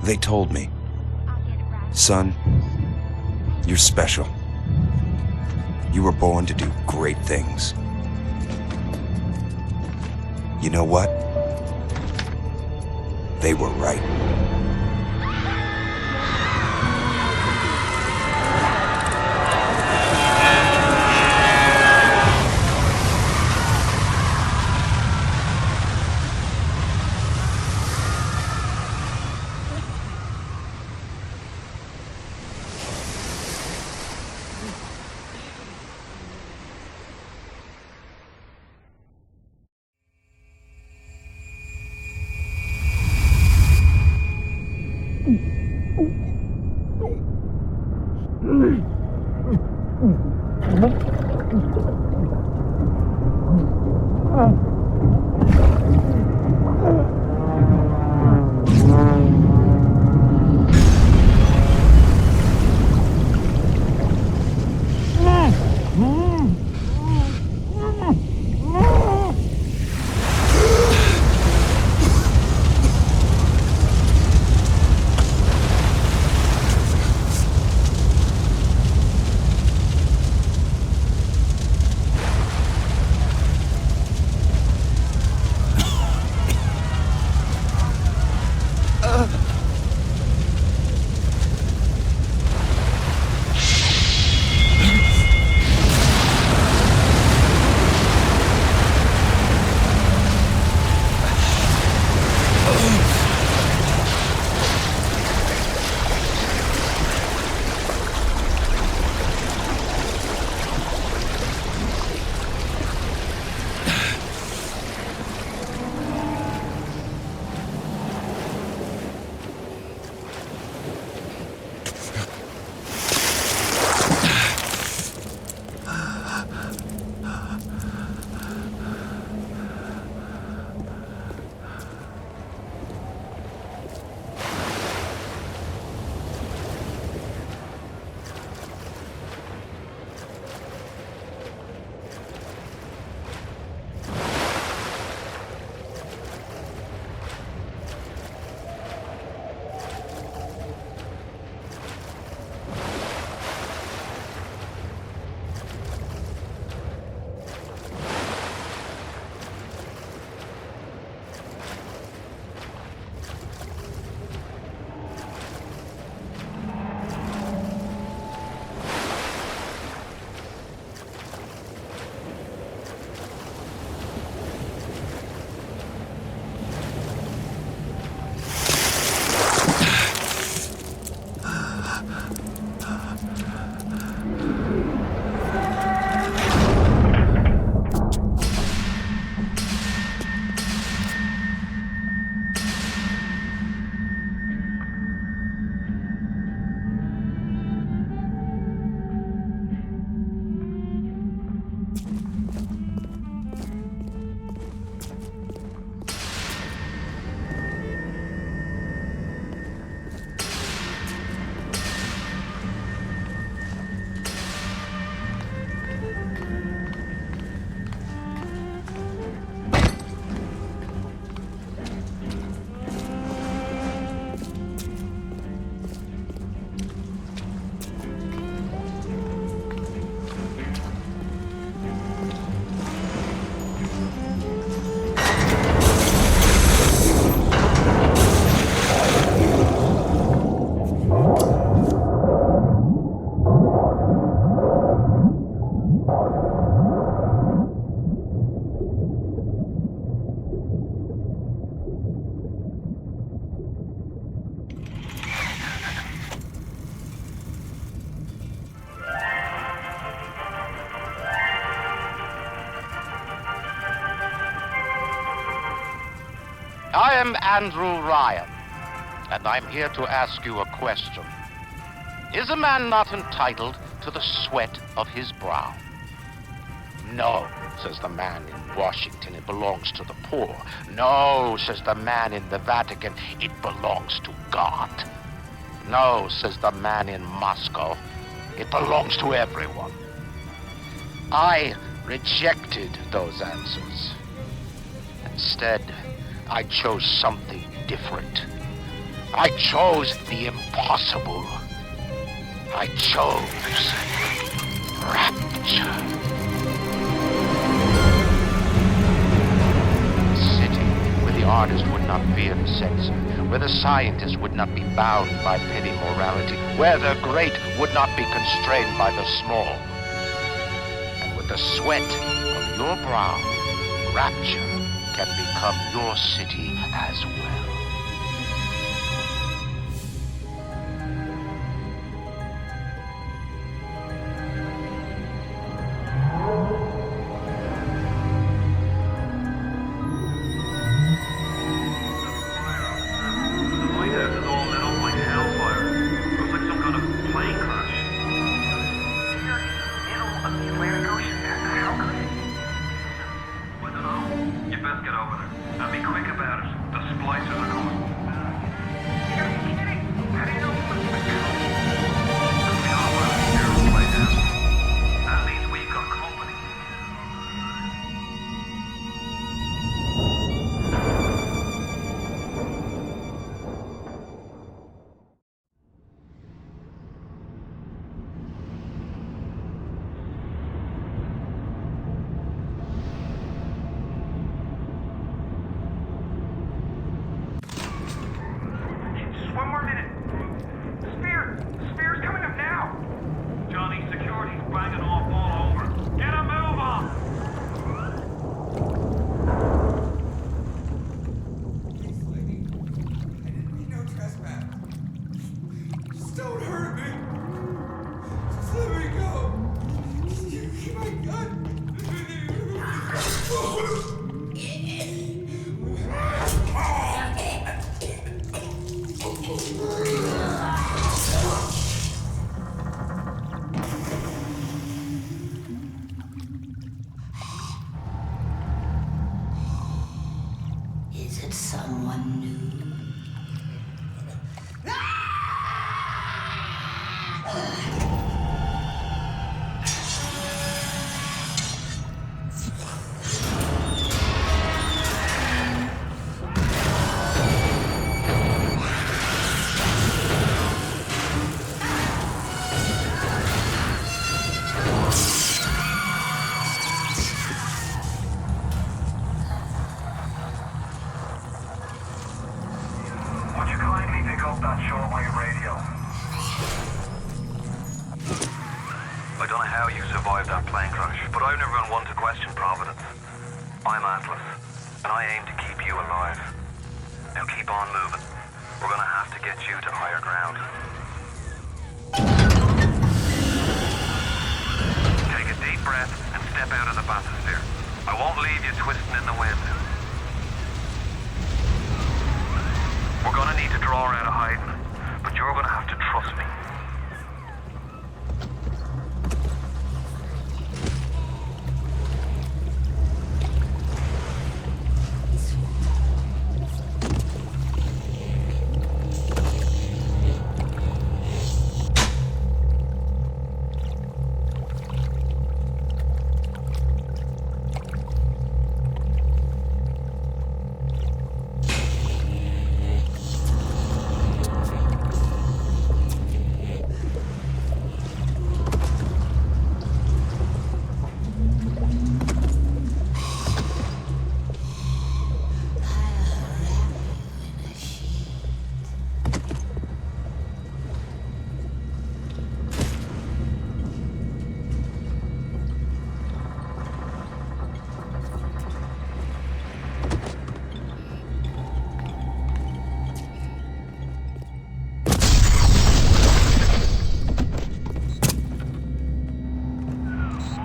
They told me, son, you're special. You were born to do great things. You know what? They were right. I am Andrew Ryan, and I'm here to ask you a question. Is a man not entitled to the sweat of his brow? No, says the man in Washington, it belongs to the poor. No, says the man in the Vatican, it belongs to God. No, says the man in Moscow, it belongs to everyone. I rejected those answers. Instead, I chose something different. I chose the impossible. I chose rapture. A city where the artist would not fear the censor, where the scientist would not be bound by petty morality, where the great would not be constrained by the small. And with the sweat of your brow, rapture can become your city as well. Is it someone new?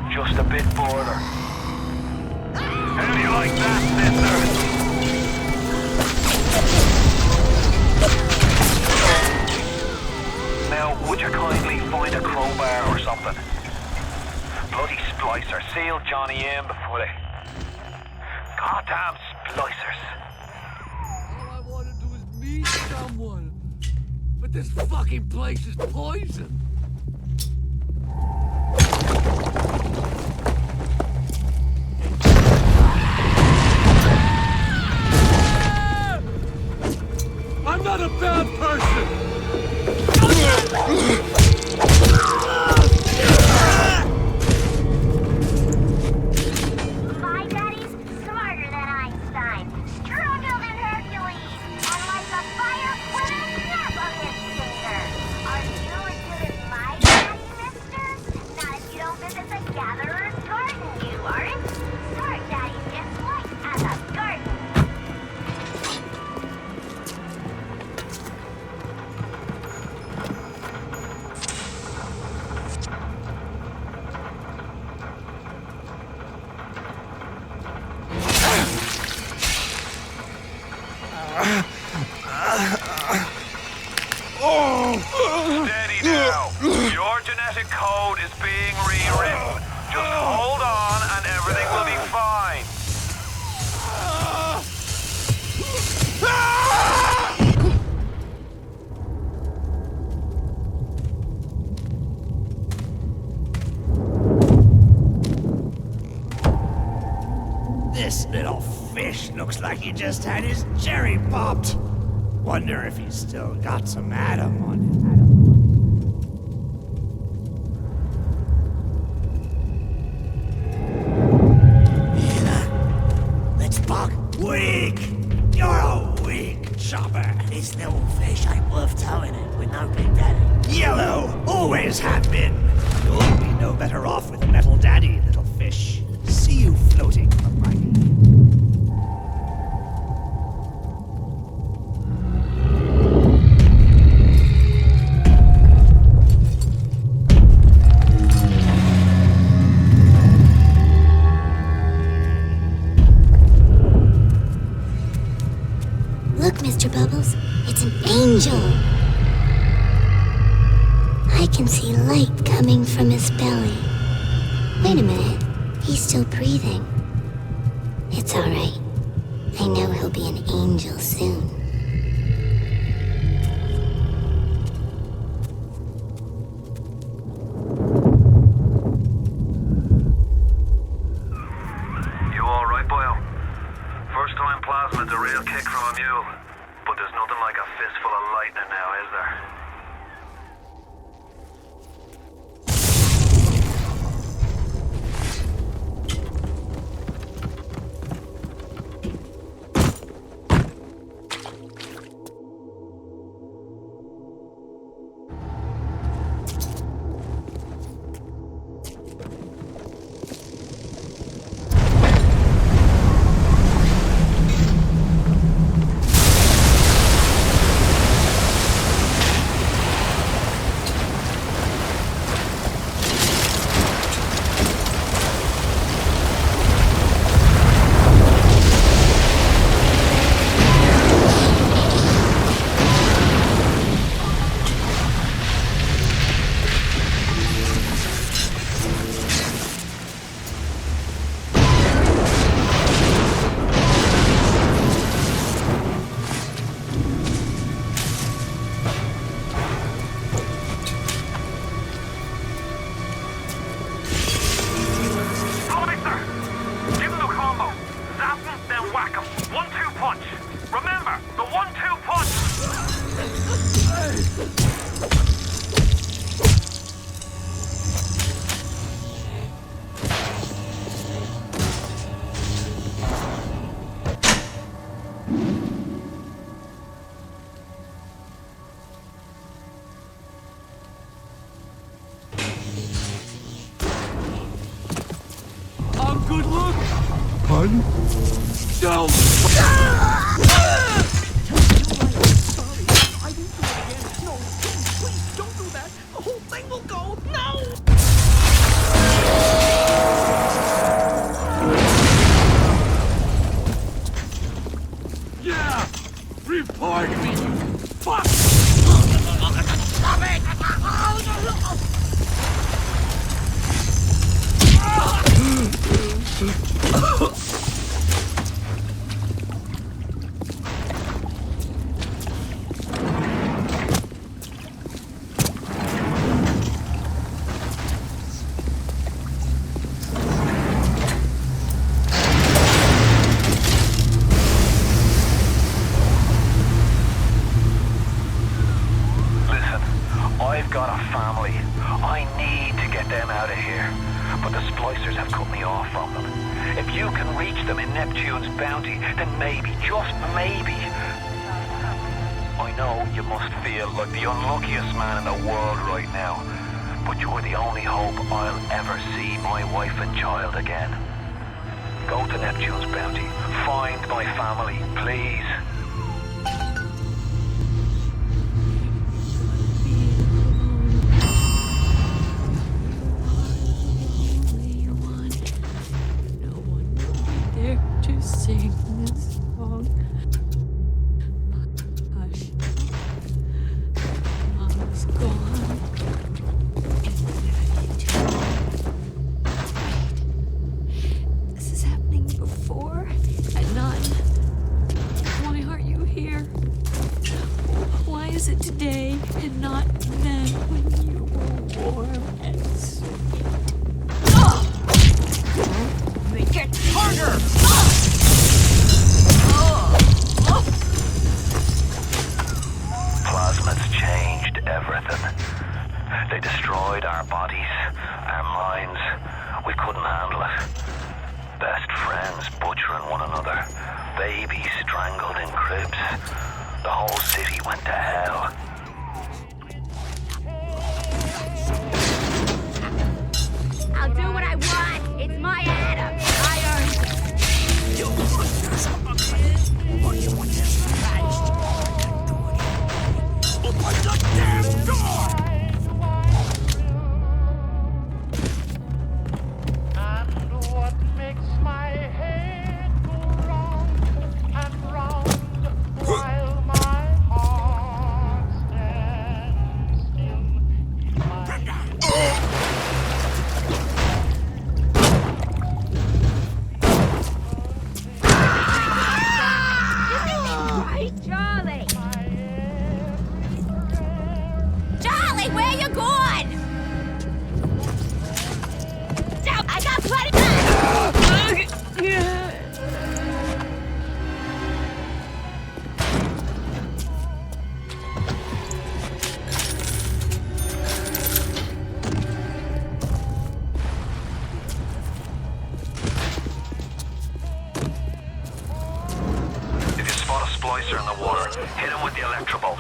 Just a bit further. How do you like that, sister? Now, would you kindly find a crowbar or something? Bloody splicer. Seal Johnny in before they... Goddamn splicers. All I want to do is meet someone. But this fucking place is poison. I'm not a bad person! My daddy's smarter than Einstein, stronger than Hercules, and like a fire with a snap of his finger. Are you as good as my daddy, mister? Not if you don't visit the Gatherer's Garden, you aren't. Your daddy's just like as a garden. Steady now. Your genetic code is being rewritten. Just hold on and everything will be fine. This little fish looks like he just had his cherry popped. Wonder if he's still got some Adam on him. Let's buck. Weak! You're a weak chopper. This little fish ain't worth towing it with no big daddy. Yellow, always have been. You'll be no better off with metal daddy, little fish. See you floating from my Look, Mr. Bubbles, it's an angel. I can see light coming from his belly. Wait a minute, he's still breathing. It's all right. I know he'll be an angel soon. You alright, boyo? First time plasma's a real kick from a mule. But there's nothing like a fistful of lightning now, is there? Good luck! Pardon? Don't! Yeah! Report me, you fuck! Stop it! I've got a family. I need to get them out of here. But the splicers have cut me off from them. If you can reach them in Neptune's bounty, then maybe, just maybe... I know you must feel like the unluckiest man in the world right now, but you're the only hope I'll ever see my wife and child again. Go to Neptune's bounty. Find my family, please. Sing this song. Hush. Mom's gone. This is happening before and none. Why aren't you here? Why is it today and not then when you were warm and sweet? Make it harder! Plasmids changed everything. They destroyed our bodies, our minds. We couldn't handle it. Best friends butchering one another. Babies strangled in cribs. The whole city went to hell. I'll do what I want. It's my Adam. I earned it. You monsters! What do you want this Christ? Open the damn door! And what makes my head go round and round while my heart stands still in my Right, Charlie. Charlie, where you going? Down. I got plenty of If you spot a splicer in the water, hit him with the electrobolt.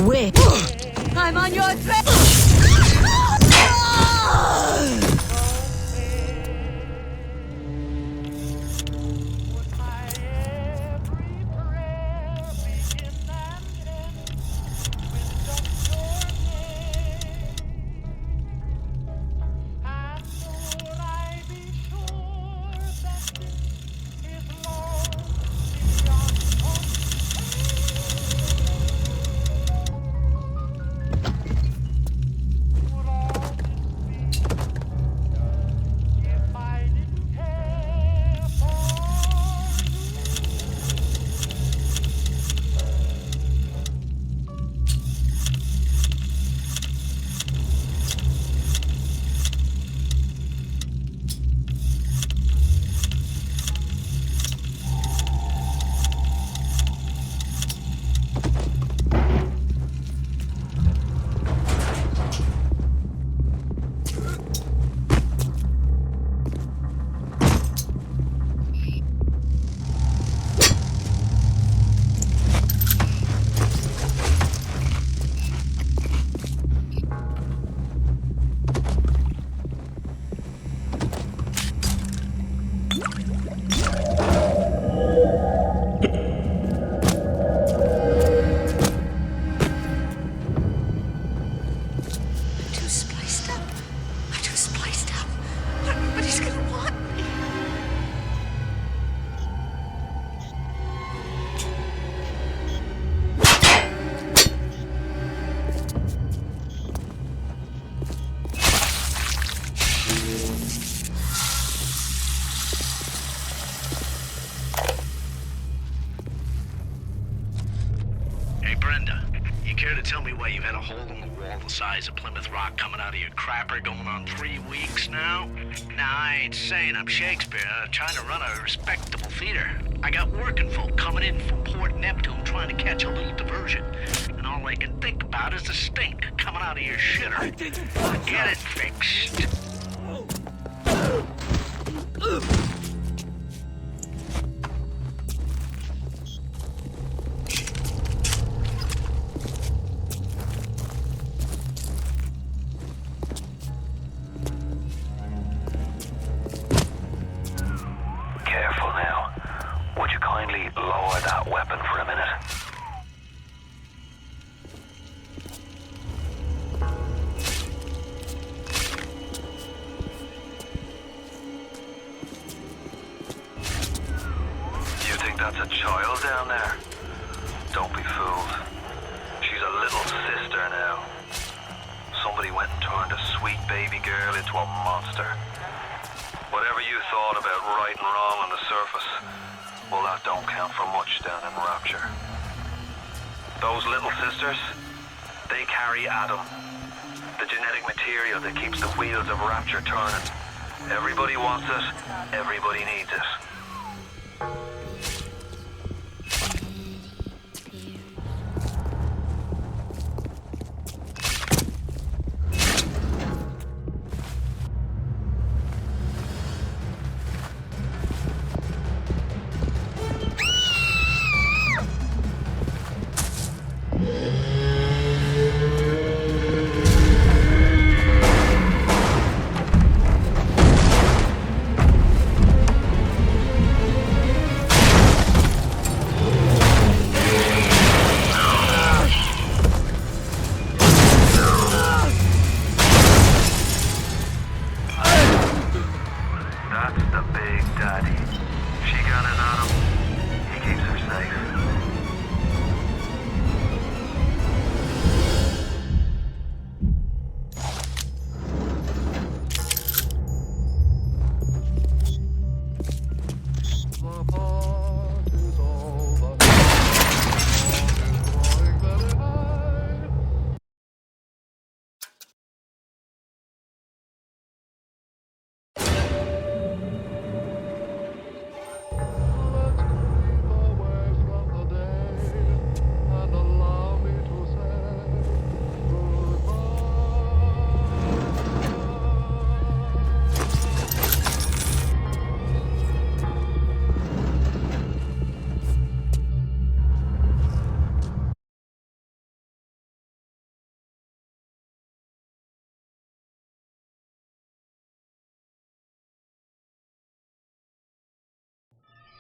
Wait. I'm on your trail. stone wall the size of Plymouth Rock coming out of your crapper going on 3 weeks now? Nah, I ain't saying I'm Shakespeare. I'm trying to run a respectable theater. I got working folk coming in from Port Neptune trying to catch a little diversion. And all they can think about is the stink coming out of your shitter. Get it fixed. Careful now. Would you kindly lower that weapon for a minute? You think that's a child down there? Don't be fooled. She's a little sister now. Somebody went and turned a sweet baby girl into a monster. Whatever you thought about right and wrong on the surface, well, that don't count for much down in Rapture. Those little sisters, they carry Adam, the genetic material that keeps the wheels of Rapture turning. Everybody wants it, everybody needs it. That's the big daddy. She got his Adam. He keeps her safe. The party's over. The sun is growing very high. Let's creep away from the day and allow me to say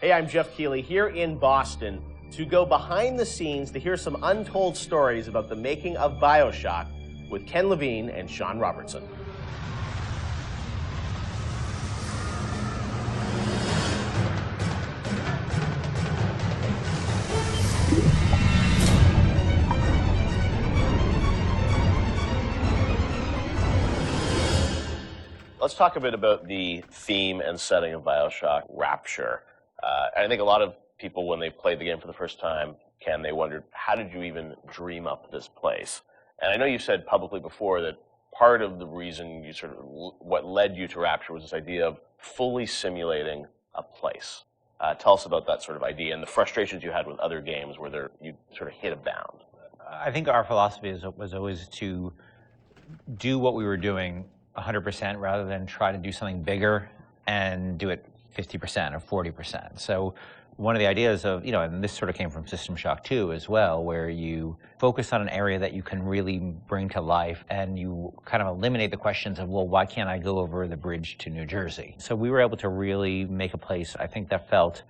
Hey, I'm Jeff Keighley here in Boston to go behind the scenes to hear some untold stories about the making of Bioshock with Ken Levine and Sean Robertson. Let's talk a bit about the theme and setting of Bioshock, Rapture. I think a lot of people, when they played the game for the first time, Ken, they wondered, how did you even dream up this place? And I know you said publicly before that part of the reason you sort of, what led you to Rapture was this idea of fully simulating a place. Tell us about that sort of idea and the frustrations you had with other games where you sort of hit a bound. I think our philosophy was always to do what we were doing 100% rather than try to do something bigger and do it 50% or 40%. So one of the ideas of, and this sort of came from System Shock 2 as well, where you focus on an area that you can really bring to life and you kind of eliminate the questions of, well, why can't I go over the bridge to New Jersey? So we were able to really make a place, I think, that felt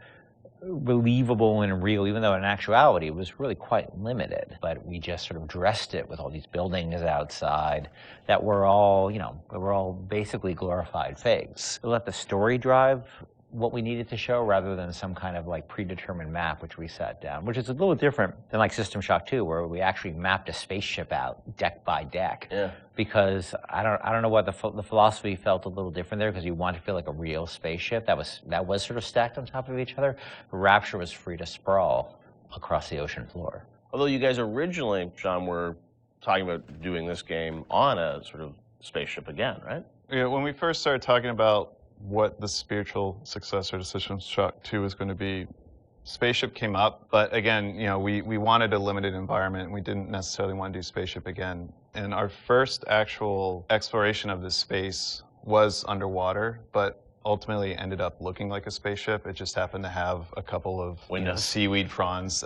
believable and real, even though in actuality it was really quite limited. But we just sort of dressed it with all these buildings outside that were all, were all basically glorified fakes. Let the story drive what we needed to show rather than some kind of like predetermined map which we set down, which is a little different than like System Shock 2, where we actually mapped a spaceship out deck by deck. Yeah. Because I don't know what the philosophy felt a little different there, because you want to feel like a real spaceship that was sort of stacked on top of each other. Rapture was free to sprawl across the ocean floor. Although you guys originally, Sean, were talking about doing this game on a sort of spaceship again, right? Yeah, when we first started talking about what the spiritual successor to System Shock 2 was going to be, Spaceship came up, but again, we wanted a limited environment. We didn't necessarily want to do Spaceship again. And our first actual exploration of this space was underwater, but ultimately ended up looking like a spaceship. It just happened to have a couple of seaweed fronds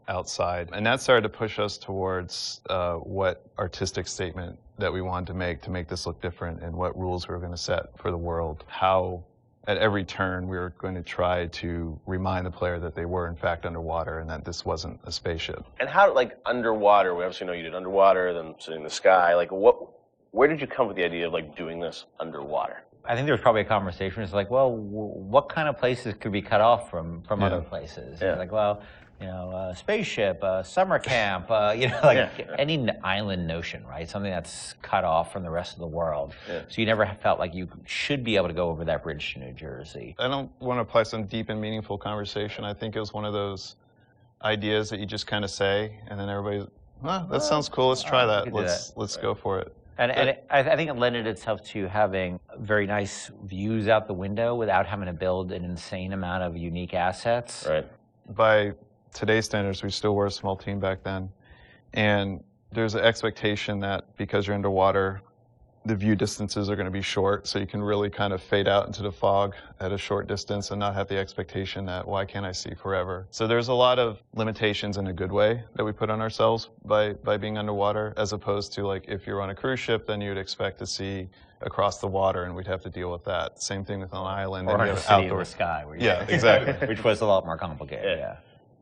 outside. And that started to push us towards what artistic statement that we wanted to make this look different, and what rules we were going to set for the world. How at every turn we were going to try to remind the player that they were in fact underwater and that this wasn't a spaceship. And how, like, underwater, we obviously know you did underwater, then sitting in the sky, like where did you come with the idea of like doing this underwater? I think there was probably a conversation. It's like, well, what kind of places could be cut off from other places? Yeah. Like, well, spaceship, summer camp, any island notion, right? Something that's cut off from the rest of the world. Yeah. So you never felt like you should be able to go over that bridge to New Jersey. I don't want to apply some deep and meaningful conversation. I think it was one of those ideas that you just kind of say, and then everybody's, that sounds cool. Let's try that. Let's go for it. And I think it lended itself to having very nice views out the window without having to build an insane amount of unique assets. Right. By today's standards, we still were a small team back then. And there's an expectation that because you're underwater, the view distances are going to be short, so you can really kind of fade out into the fog at a short distance and not have the expectation that, why can't I see forever? So there's a lot of limitations in a good way that we put on ourselves by being underwater, as opposed to, like, if you're on a cruise ship, then you'd expect to see across the water, and we'd have to deal with that. Same thing with an island. Or a city in the sky. Yeah, exactly. Which was a lot more complicated, yeah.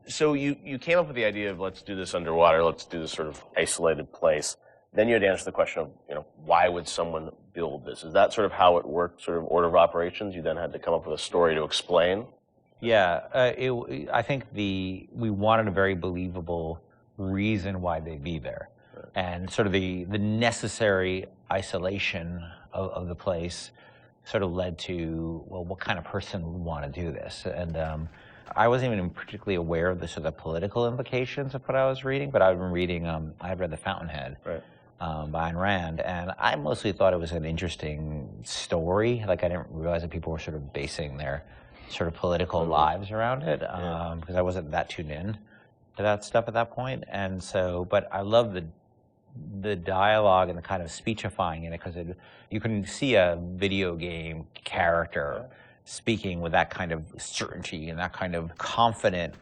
So you came up with the idea of, let's do this underwater, let's do this sort of isolated place. Then you had to answer the question of, why would someone build this? Is that sort of how it worked, sort of order of operations? You then had to come up with a story to explain? Yeah, I think we wanted a very believable reason why they'd be there. Right. And sort of the necessary isolation of the place sort of led to, well, what kind of person would want to do this? And I wasn't even particularly aware of the sort of political implications of what I was reading, but I've been reading, I had read The Fountainhead. Right. By Ayn Rand, and I mostly thought it was an interesting story. Like, I didn't realize that people were sort of basing their sort of political lives around it, because I wasn't that tuned in to that stuff at that point. And so, but I love the dialogue and the kind of speechifying in it, because you can see a video game character speaking with that kind of certainty and that kind of confident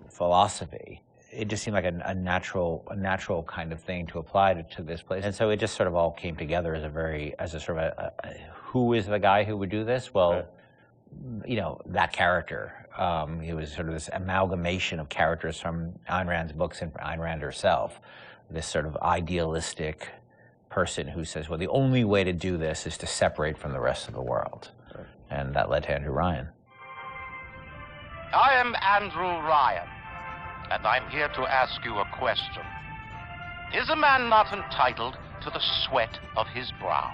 philosophy. It just seemed like a natural kind of thing to apply to this place. And so it just sort of all came together as a sort of who is the guy who would do this? Well, that character. It was sort of this amalgamation of characters from Ayn Rand's books and Ayn Rand herself. This sort of idealistic person who says, well, the only way to do this is to separate from the rest of the world. Right. And that led to Andrew Ryan. I am Andrew Ryan, and I'm here to ask you a question. Is a man not entitled to the sweat of his brow?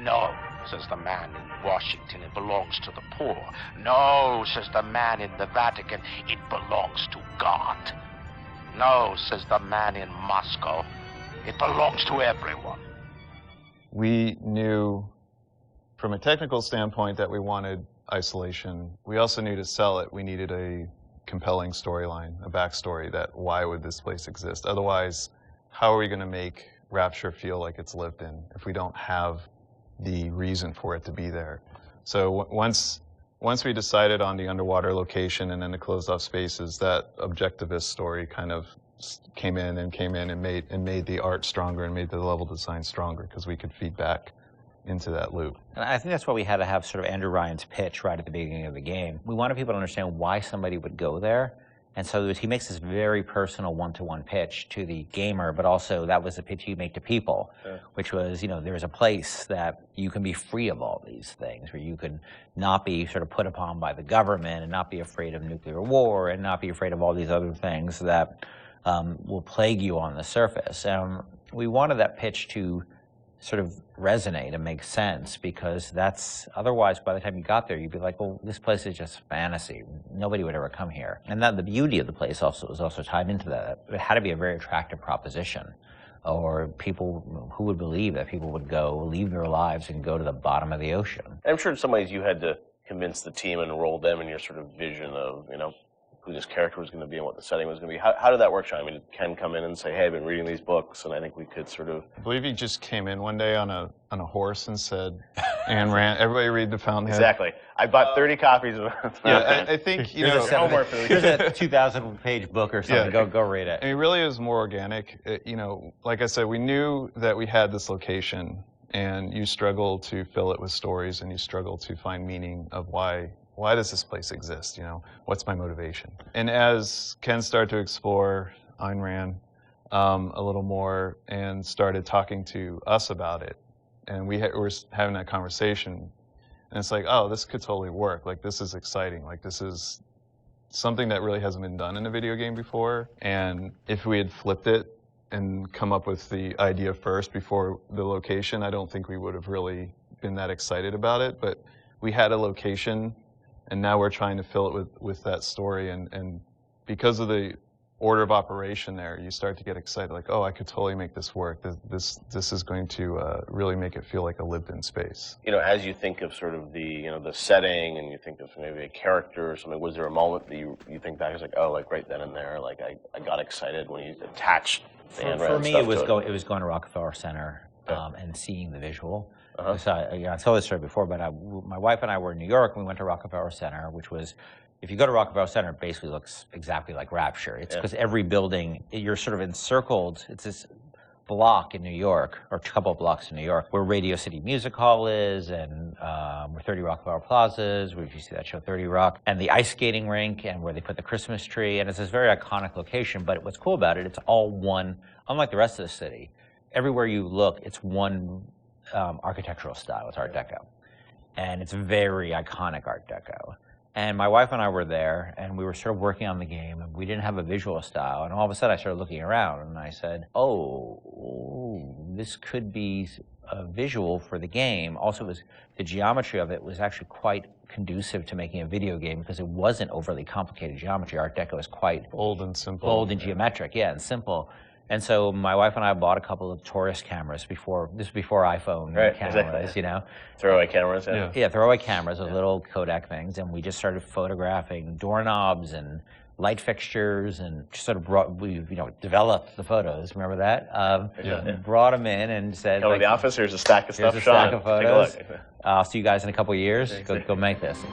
No, says the man in Washington, it belongs to the poor. No, says the man in the Vatican, it belongs to God. No, says the man in Moscow, it belongs to everyone. We knew from a technical standpoint that we wanted isolation. We also knew to sell it, we needed a compelling storyline, a backstory that why would this place exist? Otherwise, how are we going to make Rapture feel like it's lived in if we don't have the reason for it to be there? So once we decided on the underwater location and then the closed off spaces, that objectivist story kind of came in and made the art stronger and made the level design stronger, because we could feed back into that loop. And I think that's why we had to have sort of Andrew Ryan's pitch right at the beginning of the game. We wanted people to understand why somebody would go there. And so he makes this very personal one-to-one pitch to the gamer, but also that was the pitch he'd make to people, which was, there's a place that you can be free of all these things, where you can not be sort of put upon by the government and not be afraid of nuclear war and not be afraid of all these other things that will plague you on the surface. We wanted that pitch to sort of resonate and make sense, because that's, otherwise by the time you got there, you'd be like, well, this place is just fantasy. Nobody would ever come here. And that the beauty of the place also was also tied into that. It had to be a very attractive proposition, or people who would believe that people would go leave their lives and go to the bottom of the ocean. I'm sure in some ways you had to convince the team and enroll them in your sort of vision of, you know, who this character was going to be and what the setting was going to be. How did that work, Sean? I mean, did Ken come in and say, hey, I've been reading these books, and I think we could sort of... I believe he just came in one day on a horse and said, Ayn Rand, everybody read The Fountainhead. Exactly. I bought 30 copies of it. Yeah, I think, you know... Here's a 2,000-page book or something. Yeah. Go read it. And it really is more organic. You know, like I said, we knew that we had this location, and you struggle to fill it with stories, and you struggle to find meaning of why does this place exist, you know? What's my motivation? And as Ken started to explore Ayn Rand a little more and started talking to us about it, and we were having that conversation, and it's like, oh, this could totally work. Like, this is exciting. Like, this is something that really hasn't been done in a video game before. And if we had flipped it and come up with the idea first before the location, I don't think we would have really been that excited about it. But we had a location, and now we're trying to fill it with that story. And because of the order of operation there, you start to get excited, like, oh, I could totally make this work. This is going to really make it feel like a lived-in space. You know, as you think of sort of the, you know, the setting, and you think of maybe a character or something, was there a moment that you think back, it's like, oh, like right then and there, like I got excited when you attached the Ayn Rand For me, it was going to Rockefeller Center and seeing the visual. So I told this story before, but my wife and I were in New York, and we went to Rockefeller Center, which was, if you go to Rockefeller Center, it basically looks exactly like Rapture. It's because every building, you're sort of encircled. It's this block in New York, or a couple of blocks in New York, where Radio City Music Hall is, and where 30 Rockefeller Plazas, where you see that show 30 Rock, and the ice skating rink, and where they put the Christmas tree. And it's this very iconic location, but what's cool about it, it's all one, unlike the rest of the city. Everywhere you look, it's one architectural style. It's Art Deco. And it's very iconic Art Deco. And my wife and I were there, and we were sort of working on the game, and we didn't have a visual style. And all of a sudden, I started looking around, and I said, oh, this could be a visual for the game. Also, the geometry of it was actually quite conducive to making a video game, because it wasn't overly complicated geometry. Art Deco is quite bold and simple. Bold and geometric, and simple. And so my wife and I bought a couple of tourist cameras this was before iPhone cameras, exactly. You know. Throwaway cameras, Yeah, throwaway cameras, those little Kodak things, and we just started photographing doorknobs and light fixtures, and just sort of developed the photos. Remember that? Brought them in and said, come to the office, here's a stack of stuff, here's a stack of photos. Take a look. I'll see you guys in a couple of years. Go make this. City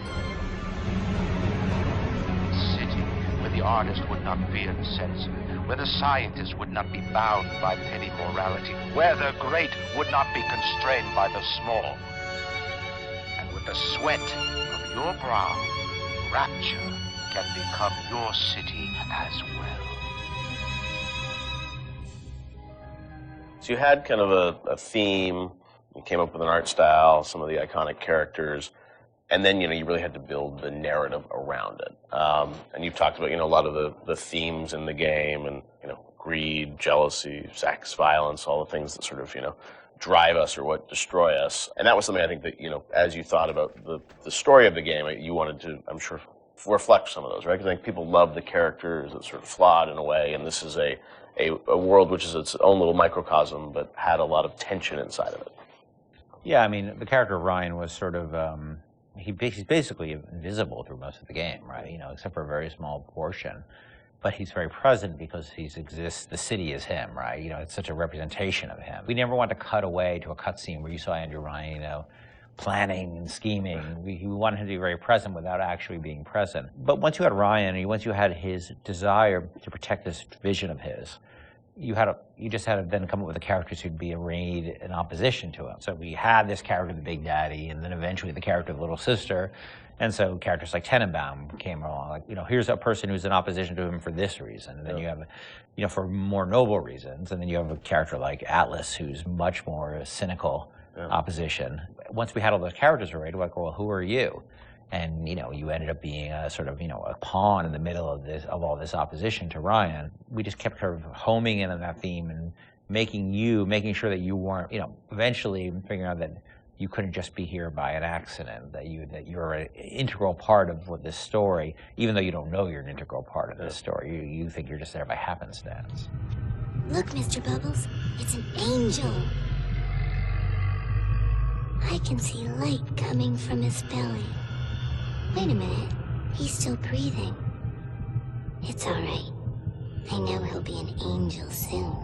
where the artist would not fear the censor, where the scientist would not be bound by petty morality, where the great would not be constrained by the small. And with the sweat of your brow, Rapture can become your city as well. So you had kind of a theme, you came up with an art style, some of the iconic characters, and then, you know, you really had to build the narrative around it. And you've talked about, you know, a lot of the themes in the game, and, you know, greed, jealousy, sex, violence, all the things that sort of, you know, drive us or what destroy us. And that was something I think that, you know, as you thought about the story of the game, you wanted to, I'm sure, reflect some of those, right? Because I think people love the characters, it's sort of flawed in a way, and this is a world which is its own little microcosm, but had a lot of tension inside of it. Yeah, I mean, the character of Ryan was sort of, he's basically invisible through most of the game, right? You know, except for a very small portion. But he's very present because he exists, the city is him, right? You know, it's such a representation of him. We never want to cut away to a cutscene where you saw Andrew Ryan, you know, planning and scheming. We wanted him to be very present without actually being present. But once you had Ryan, and once you had his desire to protect this vision of his, you just had to then come up with the characters who'd be arrayed in opposition to him. So we had this character, the Big Daddy, and then eventually the character of Little Sister. And so characters like Tenenbaum came along, like, you know, here's a person who's in opposition to him for this reason. And then you have, you know, for more noble reasons. And then you have a character like Atlas, who's much more cynical opposition. Once we had all those characters arrayed, we're like, well, who are you? And, you know, you ended up being a sort of, you know, a pawn in the middle of all this opposition to Ryan. We just kept sort of homing in on that theme making sure that you weren't, eventually figuring out that you couldn't just be here by an accident, that you're an integral part of this story, even though you don't know you're an integral part of this story. You think you're just there by happenstance. Look, Mr. Bubbles, it's an angel. I can see light coming from his belly. Wait a minute, he's still breathing. It's all right. I know he'll be an angel soon.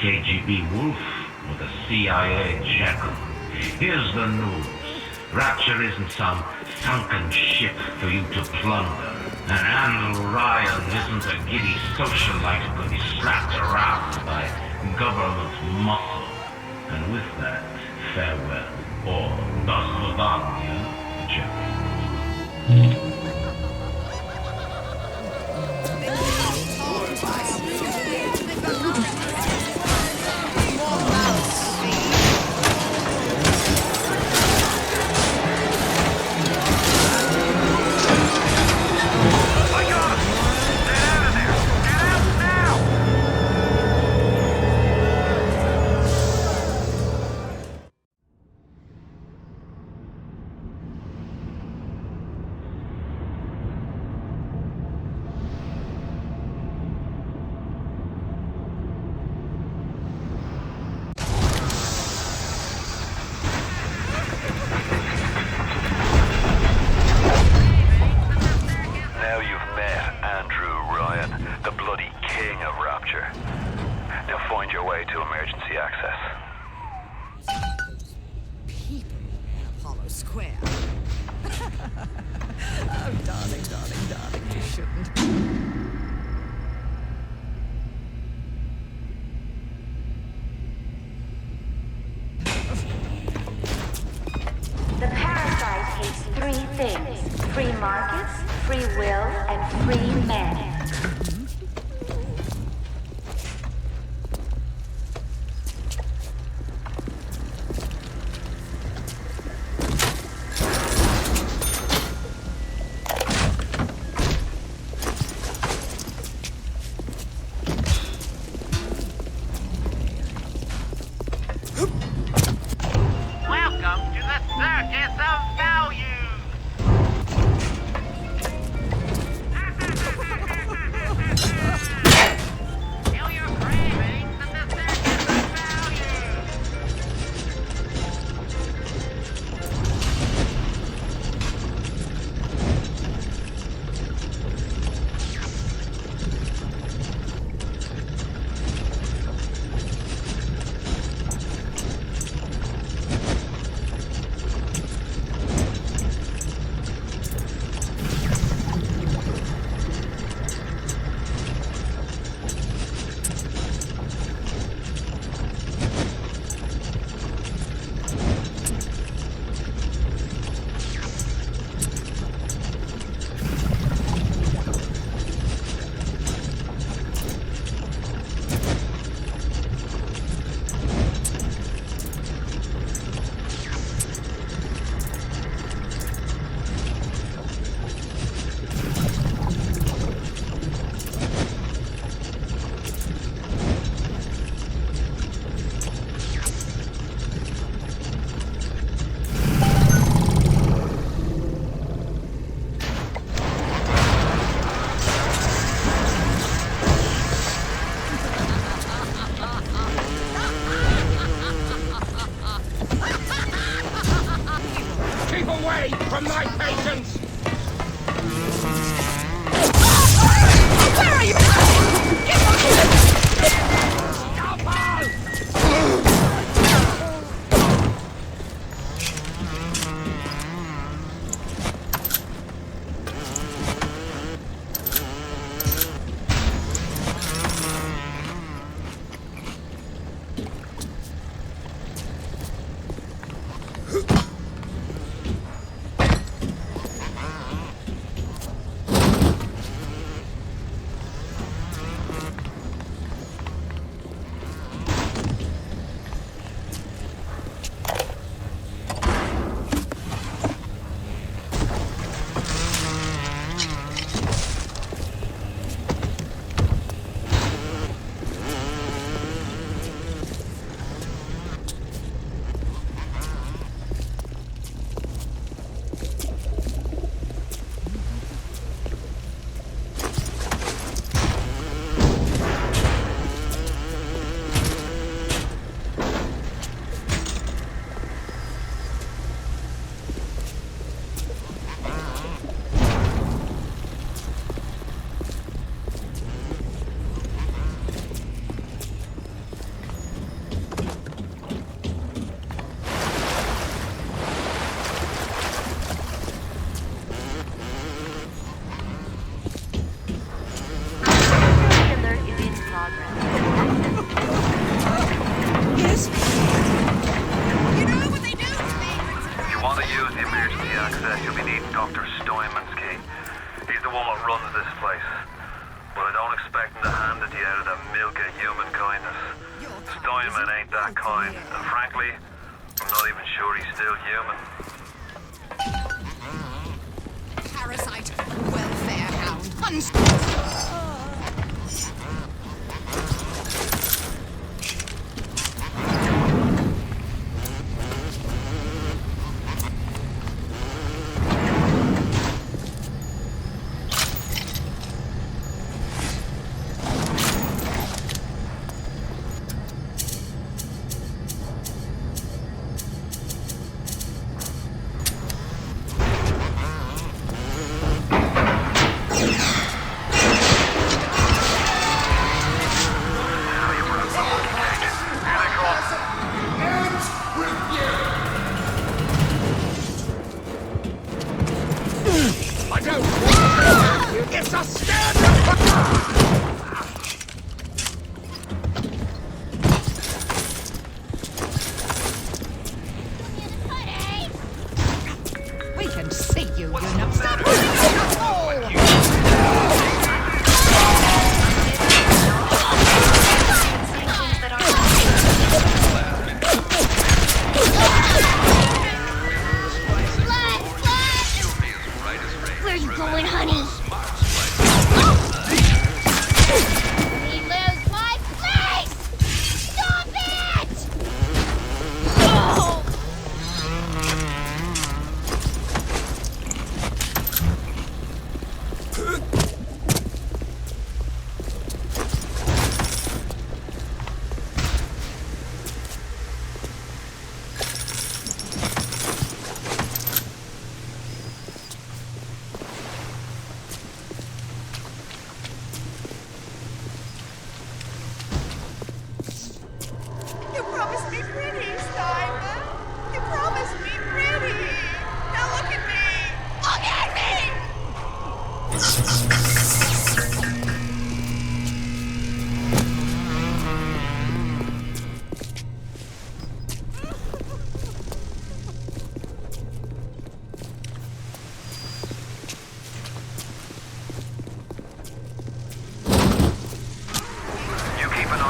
KGB wolf or the CIA jackal. Here's the news. Rapture isn't some sunken ship for you to plunder. And Andrew Ryan isn't a giddy socialite who can be slapped around by government muscle. And with that, farewell, or das Vidania, Jerry. free man. Welcome to the Circus of Value! Kill your cravings at the Circus of Value! Keep away from my patients! Where are you?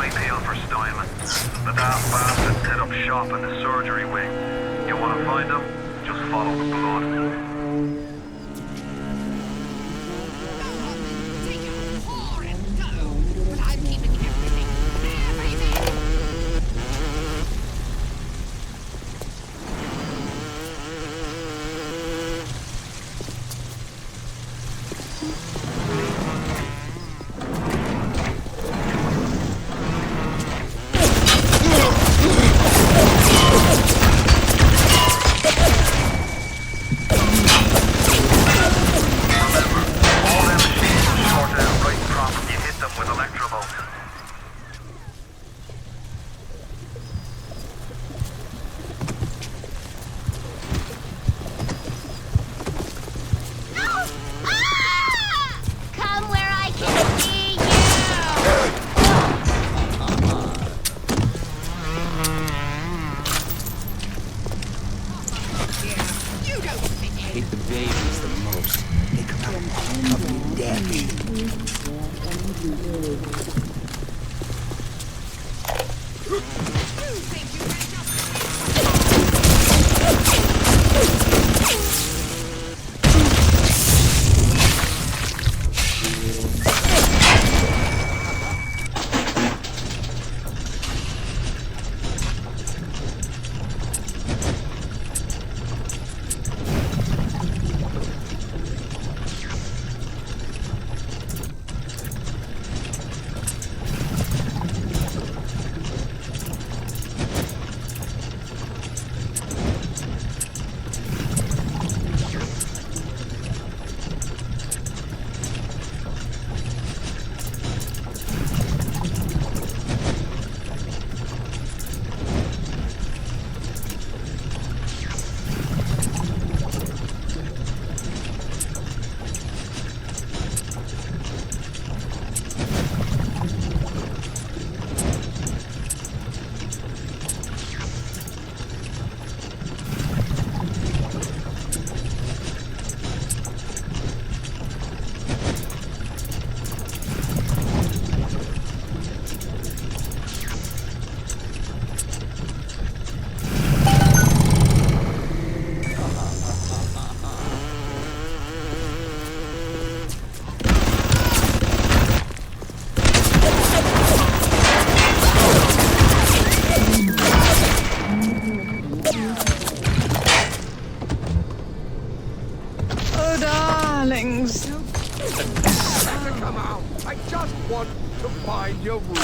my appeal for Steinman. The daft bastard set up shop in the surgery wing. You want to find him? Just follow the blood. Come out! I just want to find your room.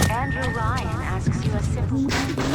Andrew Ryan asks you a simple question.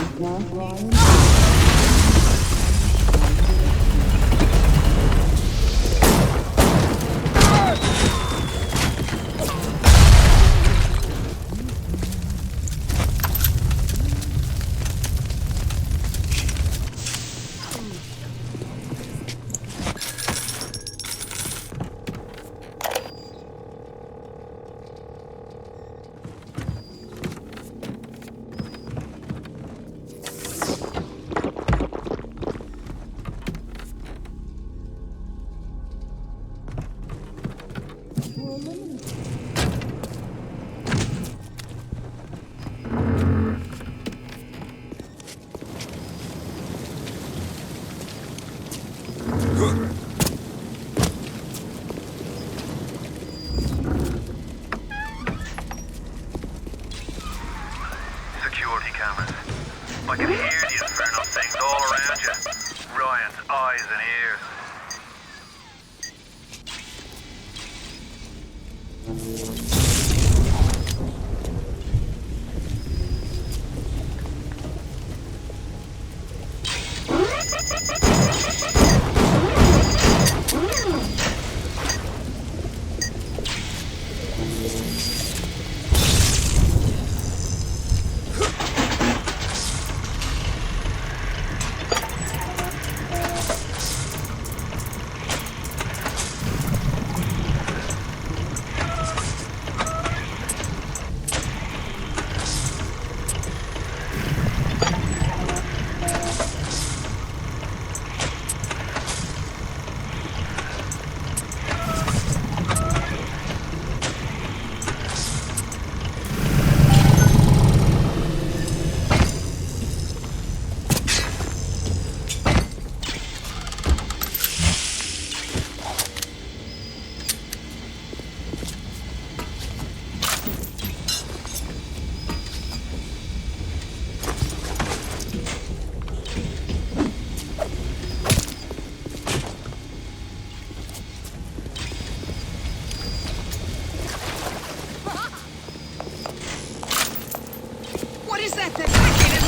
Security cameras. I can hear the infernal things all around you. Ryan's eyes and ears. What is that? That wicked is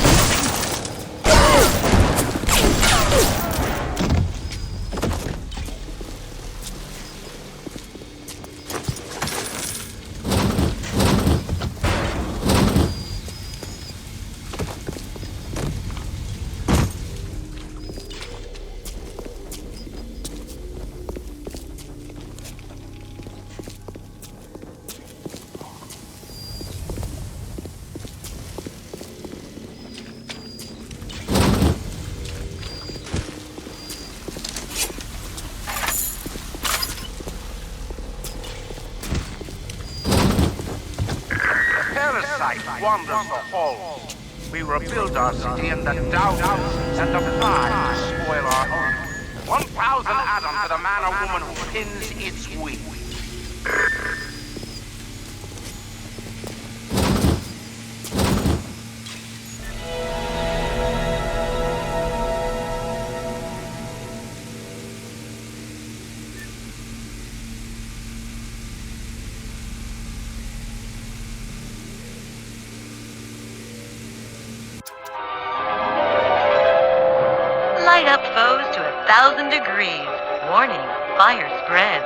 wanders the halls. We rebuild our city and the doubters and the flies spoil our home. 1,000 atoms to the man or woman who pins its wings. Light up foes to 1,000 degrees. Warning, fire spreads.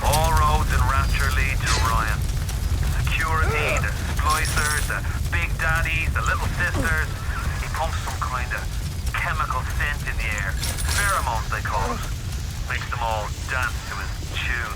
All roads in Rapture lead to Ryan. Security, the splicers, the big daddies, the little sisters. He pumps some kind of chemical scent in the air. Pheromones, they call it. Makes them all dance to his tune.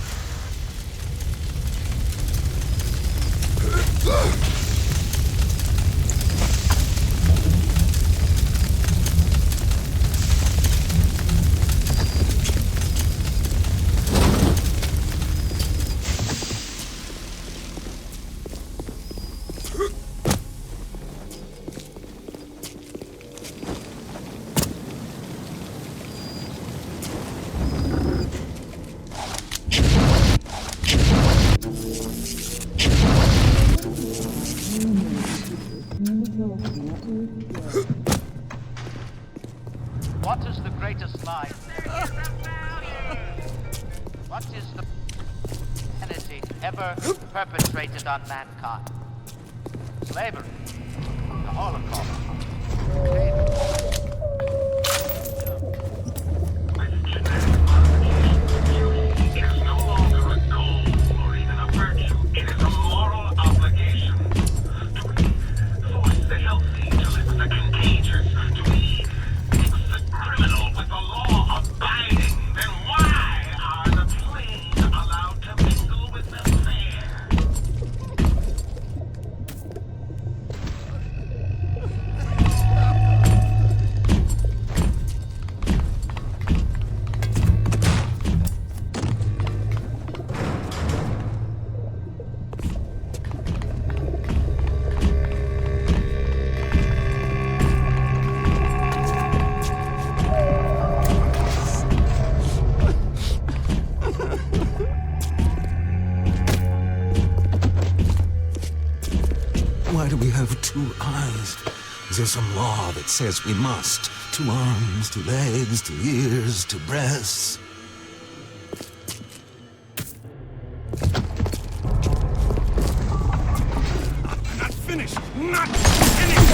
What is the greatest lie? What is the enmity ever perpetrated on mankind? Slavery, the Holocaust. It is no longer a goal or even a virtue. It is a moral obligation. Why do we have 2 eyes? Is there some law that says we must? 2 arms, 2 legs, 2 ears, 2 breasts? I'm not finished! Not finished!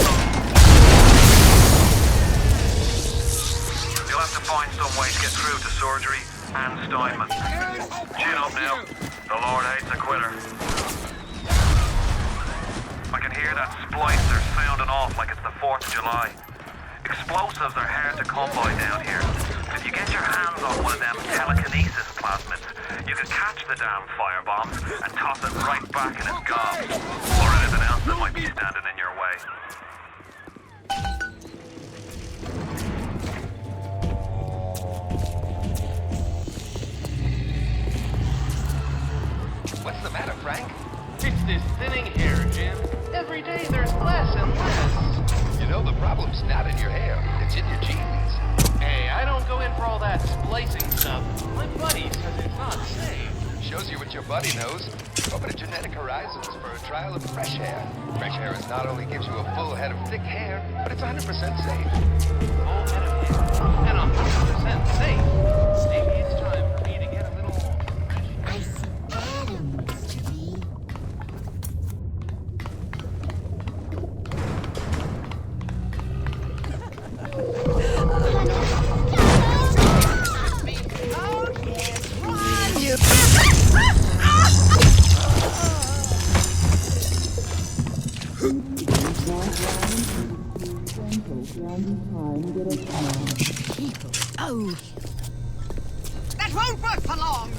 You'll have to find some way to get through to surgery and Steinman. Chin up now. The Lord hates a quitter. I can hear that splicer sounding off like it's the 4th of July. Explosives are hard to come by down here. If you get your hands on one of them telekinesis plasmids, you can catch the damn firebombs and toss it right back in its gob. Or anything else that might be standing in your way. What's the matter, Frank? It's this thinning hair, Jim. Every day there's less and less. You know, the problem's not in your hair. It's in your genes. Hey, I don't go in for all that splicing stuff. My buddy says it's not safe. Shows you what your buddy knows. Open to Genetic Horizons for a trial of fresh hair. Fresh hair is not only gives you a full head of thick hair, but it's 100% safe. Full head of hair and 100% safe. Maybe it's time for me to get a little more fresh. Oh! That won't work for long!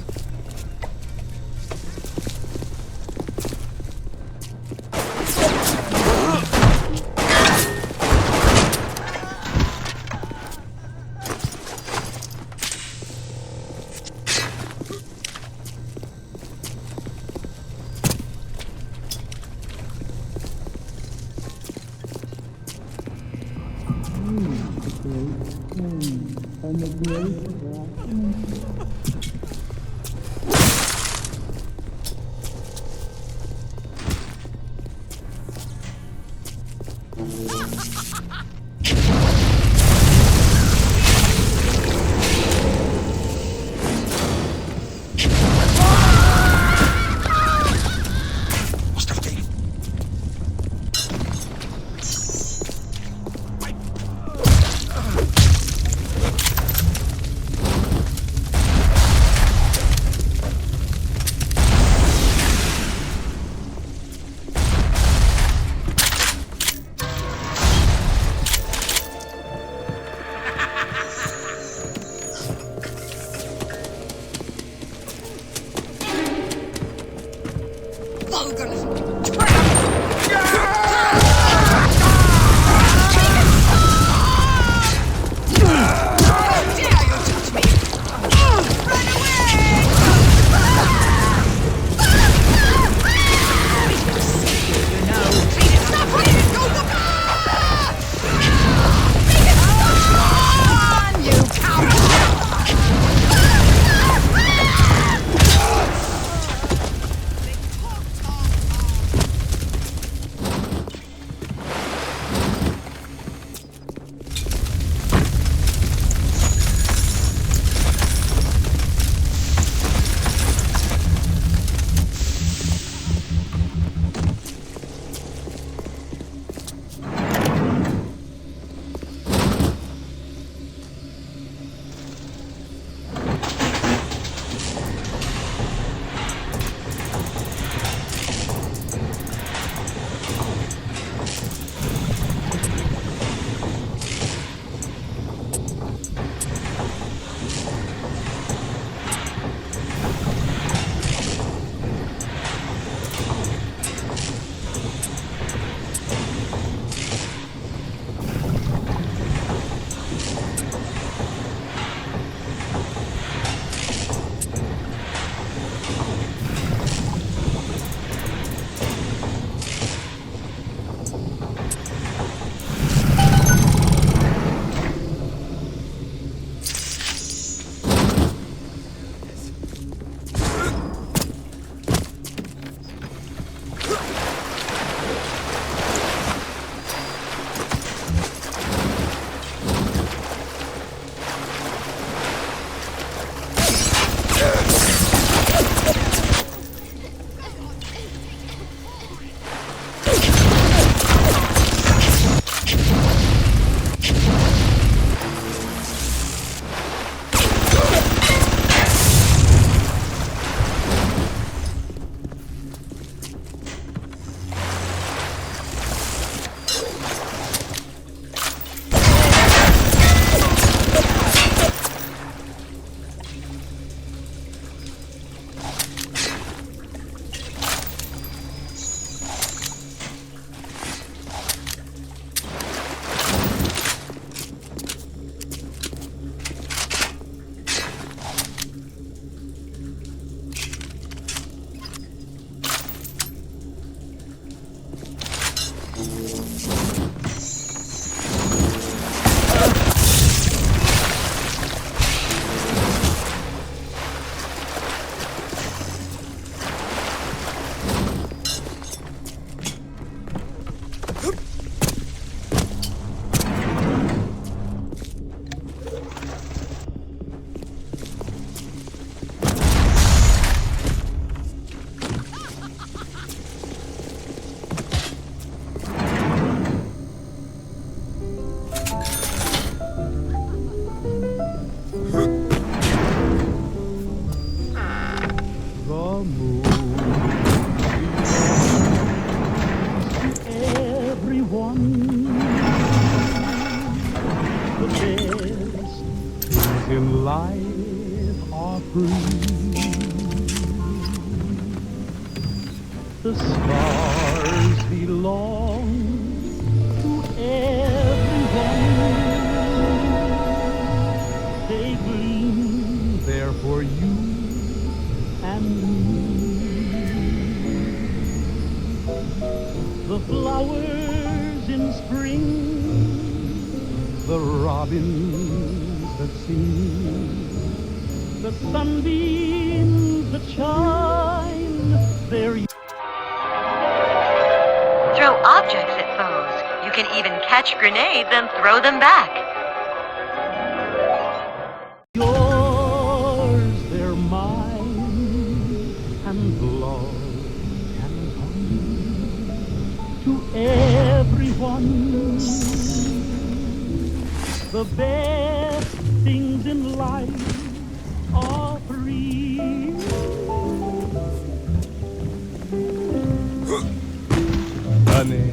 in life are free. The stars belong to everyone. They gleam there for you and me. The flowers in spring, the robins that sing, the sunbeams that shine, their Throw objects at foes. You can even catch grenades and throw them back. yours, they're mine, and love can come to everyone. The best things in life are free. Honey,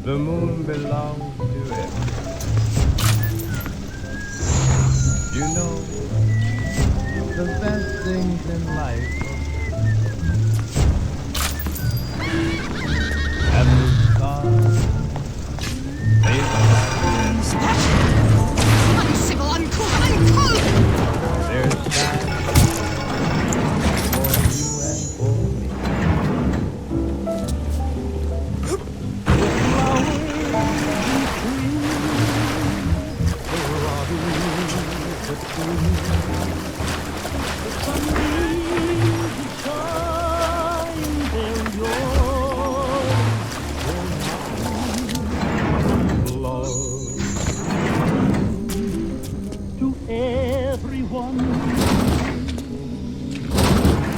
the moon belongs to it. You know, the best things in life and the stars, they Uncivil, uncouth, uncouth! there's shine for you and for me. To everyone,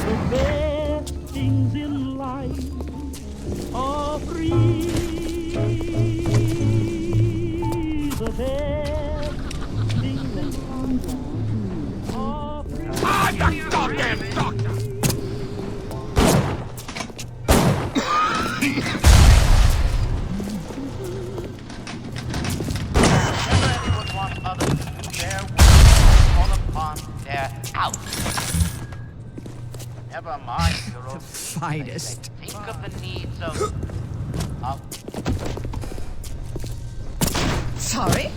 the best things in life are free. The best things in life are free. Ah, you goddamn doctor! Everyone would want others to do their work, call upon their out. Never mind your own Finest. Think of the needs of Sorry?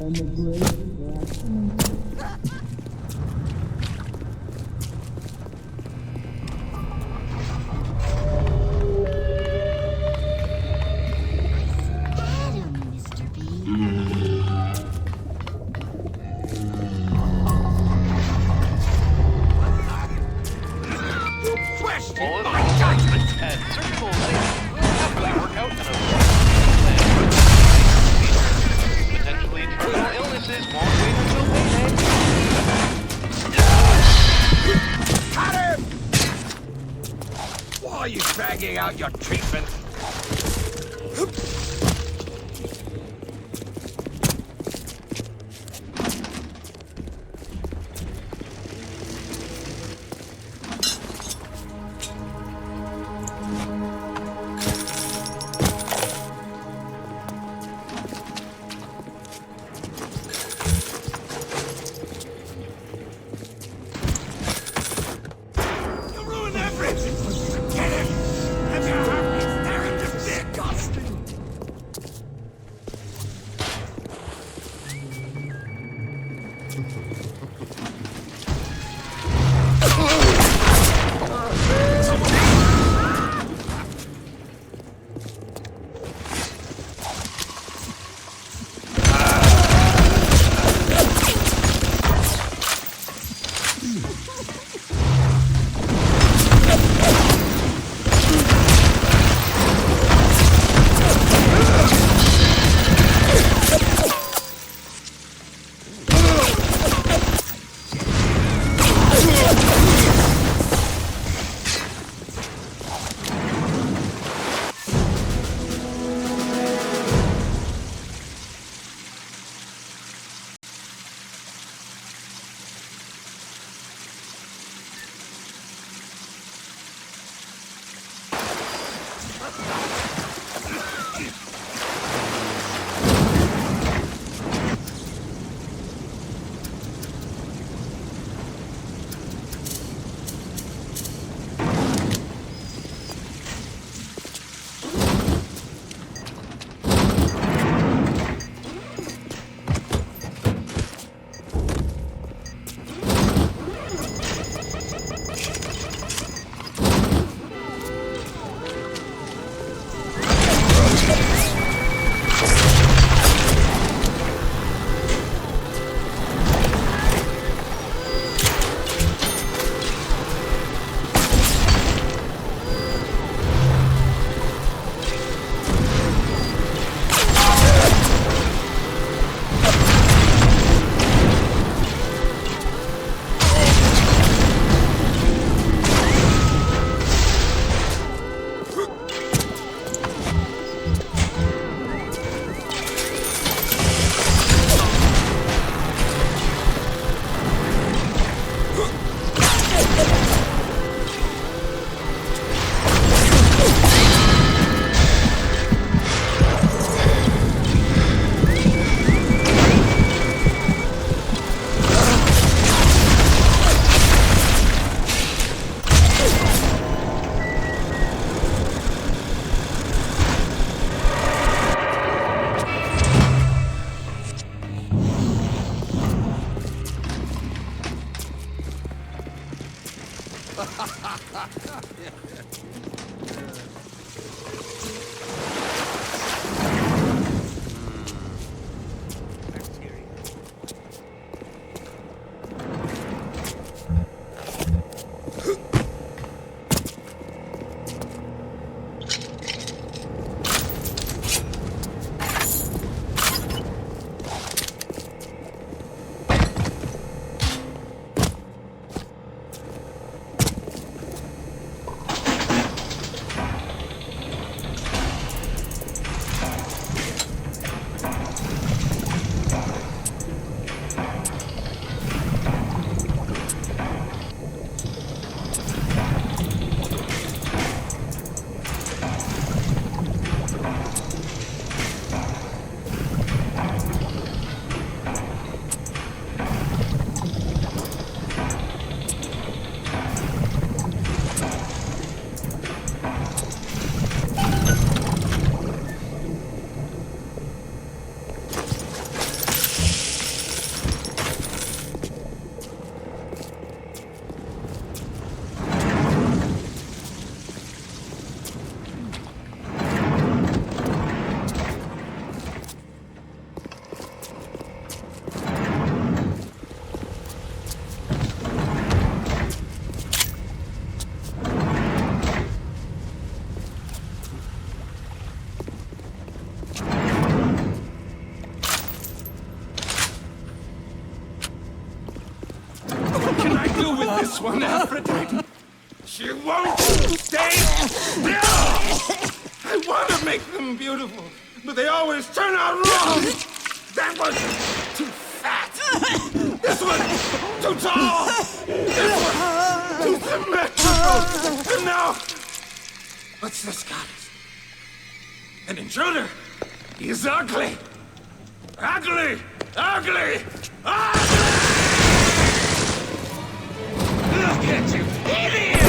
and the great Political judgment and surgical safety will happily work out in a plan. Potentially terminal illnesses won't wait until payday. Got him! Why are you dragging out your treatment? this one, Aphrodite. She won't stay still! I want to make them beautiful, but they always turn out wrong! That was too fat! This one too tall! This one too symmetrical! And now, what's this, goddess? An intruder! He's ugly! Ugly! Ugly! Ugly! Look at you, idiot!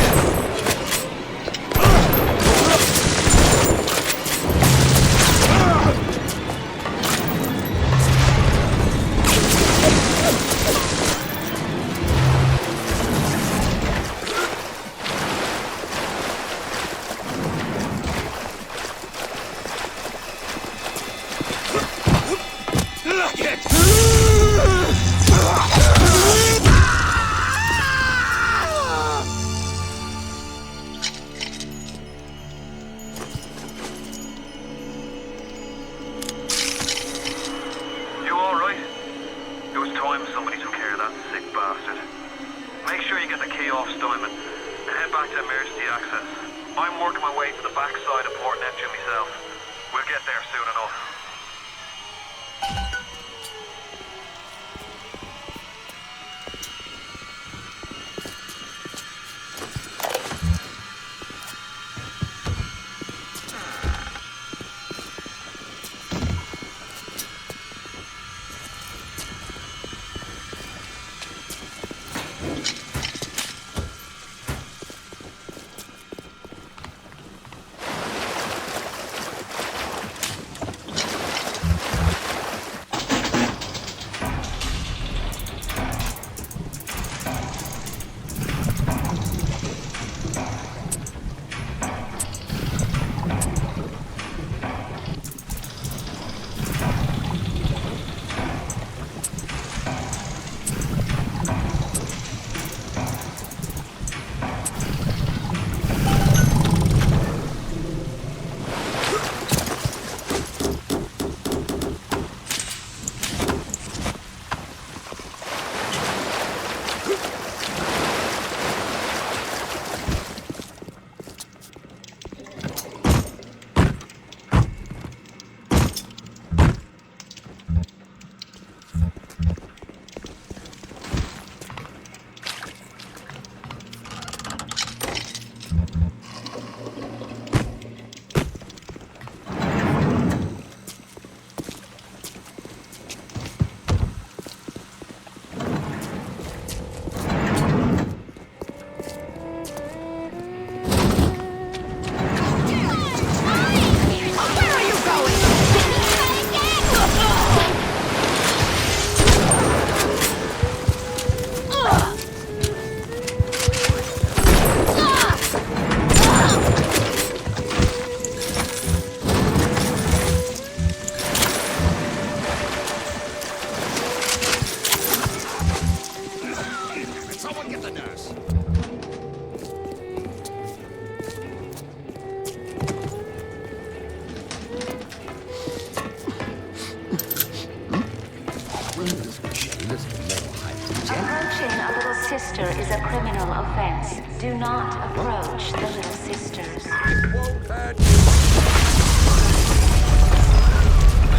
Approaching a little sister is a criminal offense. Do not approach the little sisters.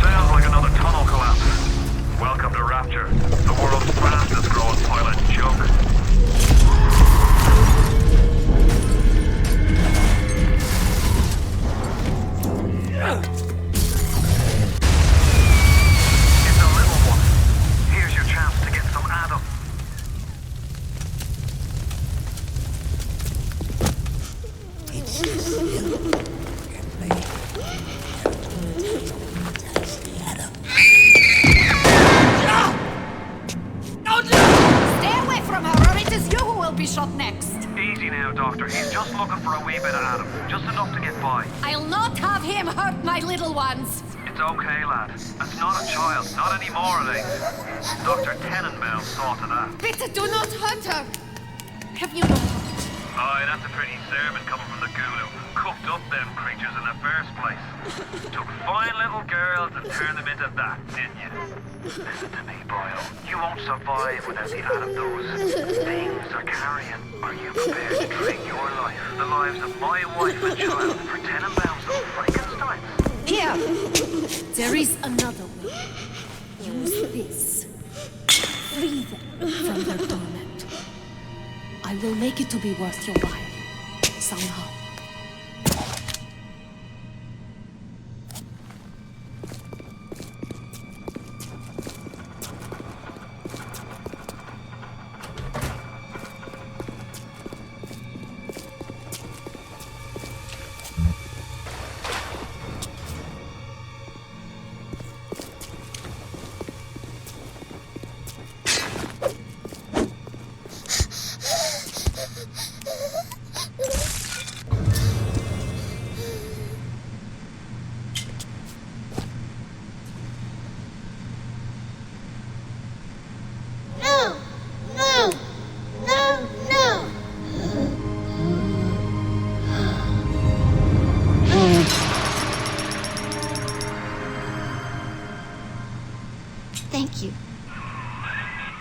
Sounds like another tunnel collapse. Welcome to Rapture, the world's fastest growing pilot joke. It's a little one. Here's your chance to get some Adam. It's just you and me. Touch the Adam. Stay away from her, or it is you who will be shot next. Easy now, Doctor. He's just looking for a wee bit of Adam. Just enough to get by. I'll not have him hurt my little ones. It's okay, lad. That's not a child. Not anymore, at least. Dr. Tenenbaum saw to that. Bitte do not hurt her. Have you no heart? Aye, that's a pretty sermon coming from the Gulu. cooked up them creatures in the first place? Took fine little girls and turned them into that, didn't you? Listen to me, boyo. You won't survive without the Adam those things are carrying. Are you prepared to trade your life, the lives of my wife and child, for Tenenbaums of Frankenstein? Here! There is another way. Use this. Free them from their torment. I will make it to be worth your while. Somehow. Thank you.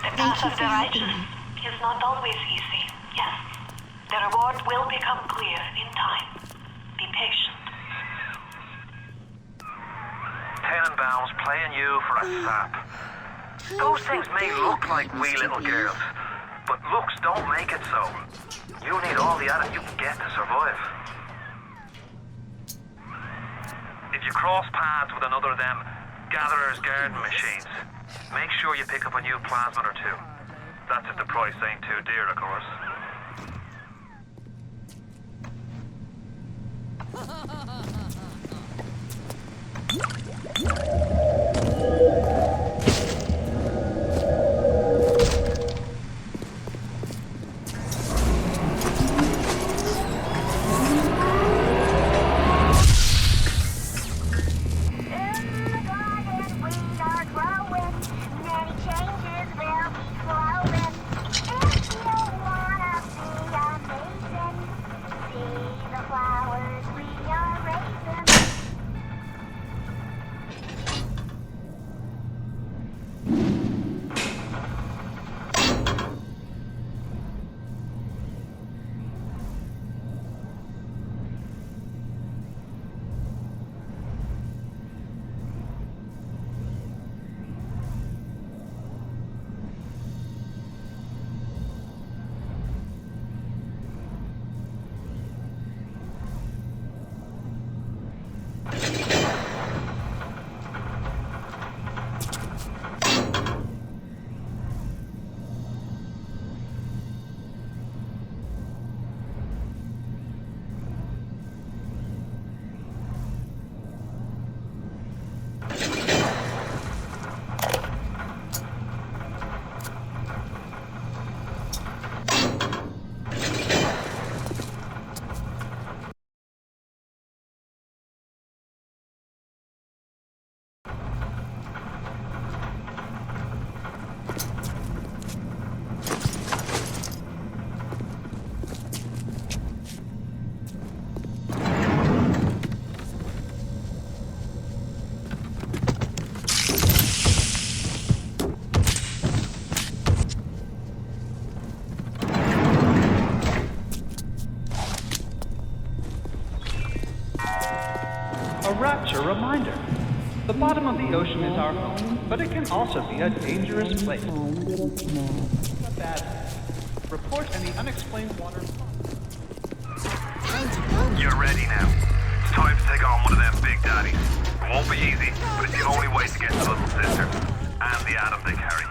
The path of the righteous is not always easy, yes. The reward will become clear in time. Be patient. Tenenbaums playing you for a sap. Those things may look like wee little girls, but looks don't make it so. You need all the Adam you can get to survive. If you cross paths with another of them gatherer's garden machines, make sure you pick up a new plasmid or two. That's if the price ain't too dear, of course. A rapture reminder. The bottom of the ocean is our home, but it can also be a dangerous place. Bad. Report any unexplained water. You're ready now. It's time to take on one of them big daddies. It won't be easy, but it's the only way to get to little sister and the Adam they carry.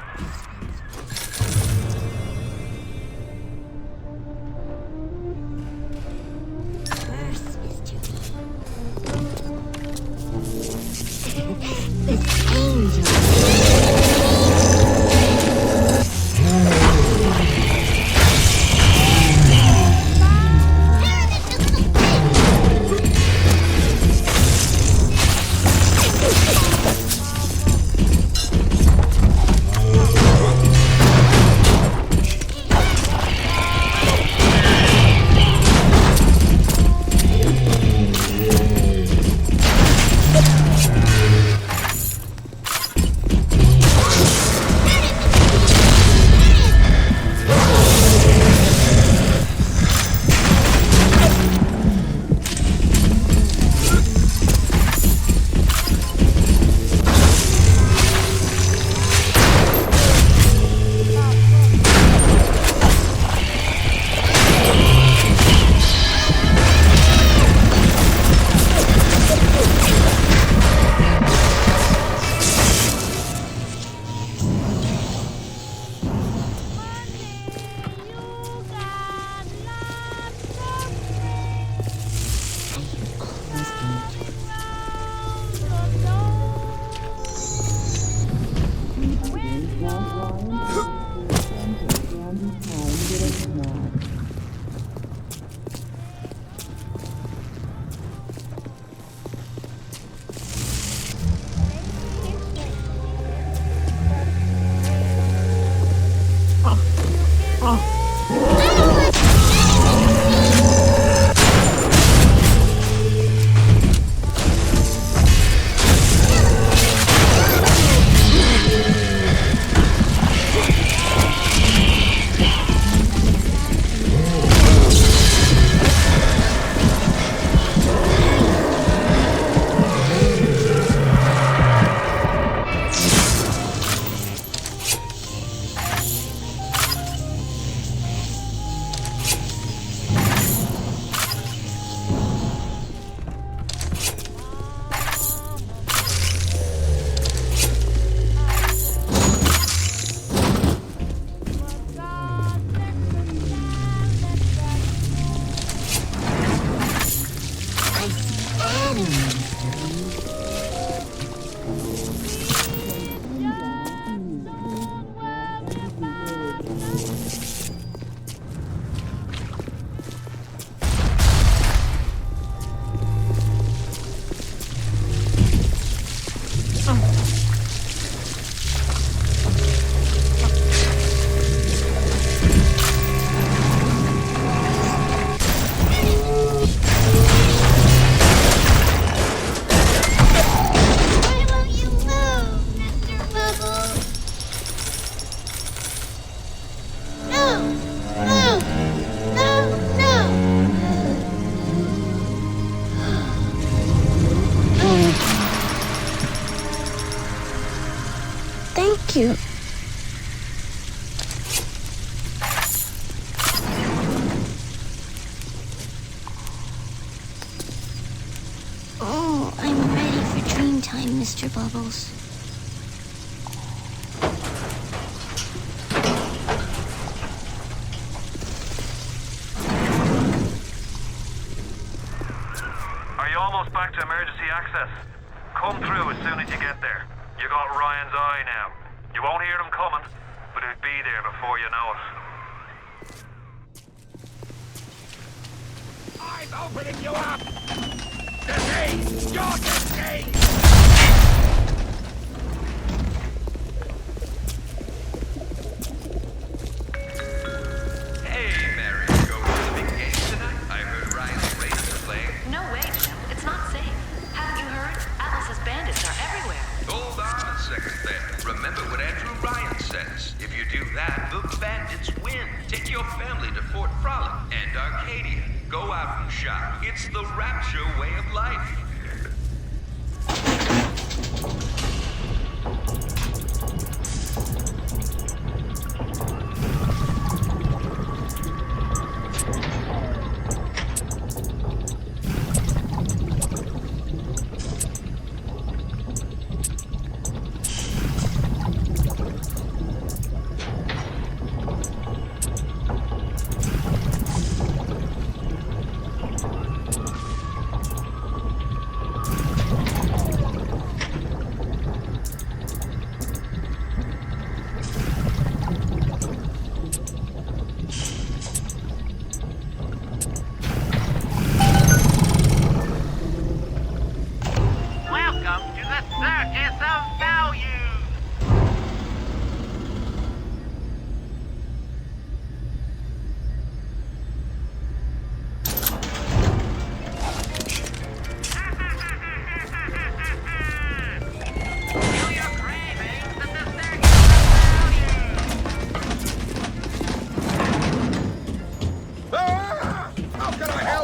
Thank you. Oh, I'm ready for dream time, Mr. Bubbles. Are you almost back to emergency access? Come through as soon as you get there. You got Ryan's eye now. You won't hear them coming, but it'll be there before you know it. I'm opening you up! Disease! Your disease! Hey, Mary, go to the big game tonight? I heard Ryan's Raiders are playing. No way, Jim. It's not safe. Haven't you heard? Atlas's bandits are everywhere. Hold on a second there. Remember what Andrew Ryan says. If you do that, the bandits win. Take your family to Fort Frolic and Arcadia. Go out and shop. It's the Rapture way of life.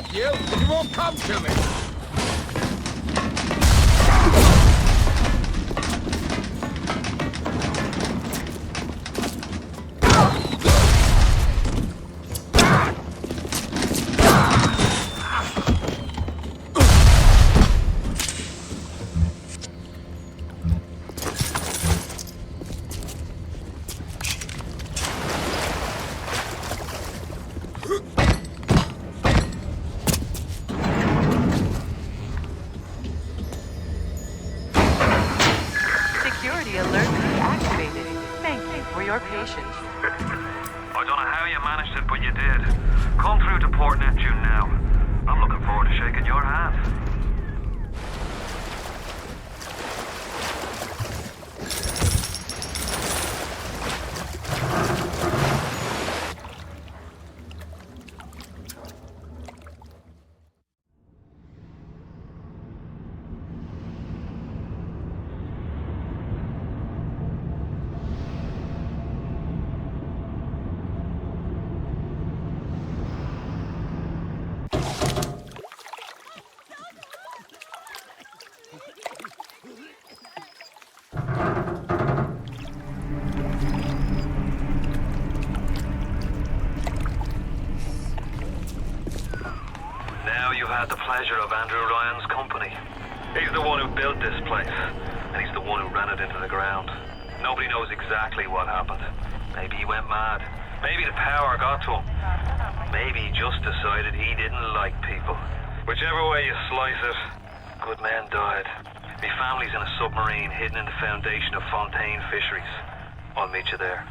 You won't come to me! Security alert deactivated. Thank you for your patience. I don't know how you managed it, but you did. Come through to Port Neptune now. I'm looking forward to shaking your hand. Now you had the pleasure of Andrew Ryan's company. He's the one who built this place, and he's the one who ran it into the ground. Nobody knows exactly what happened. Maybe he went mad. Maybe the power got to him. Maybe he just decided he didn't like people. Whichever way you slice it, good man died. My family's in a submarine hidden in the foundation of Fontaine Fisheries. I'll meet you there.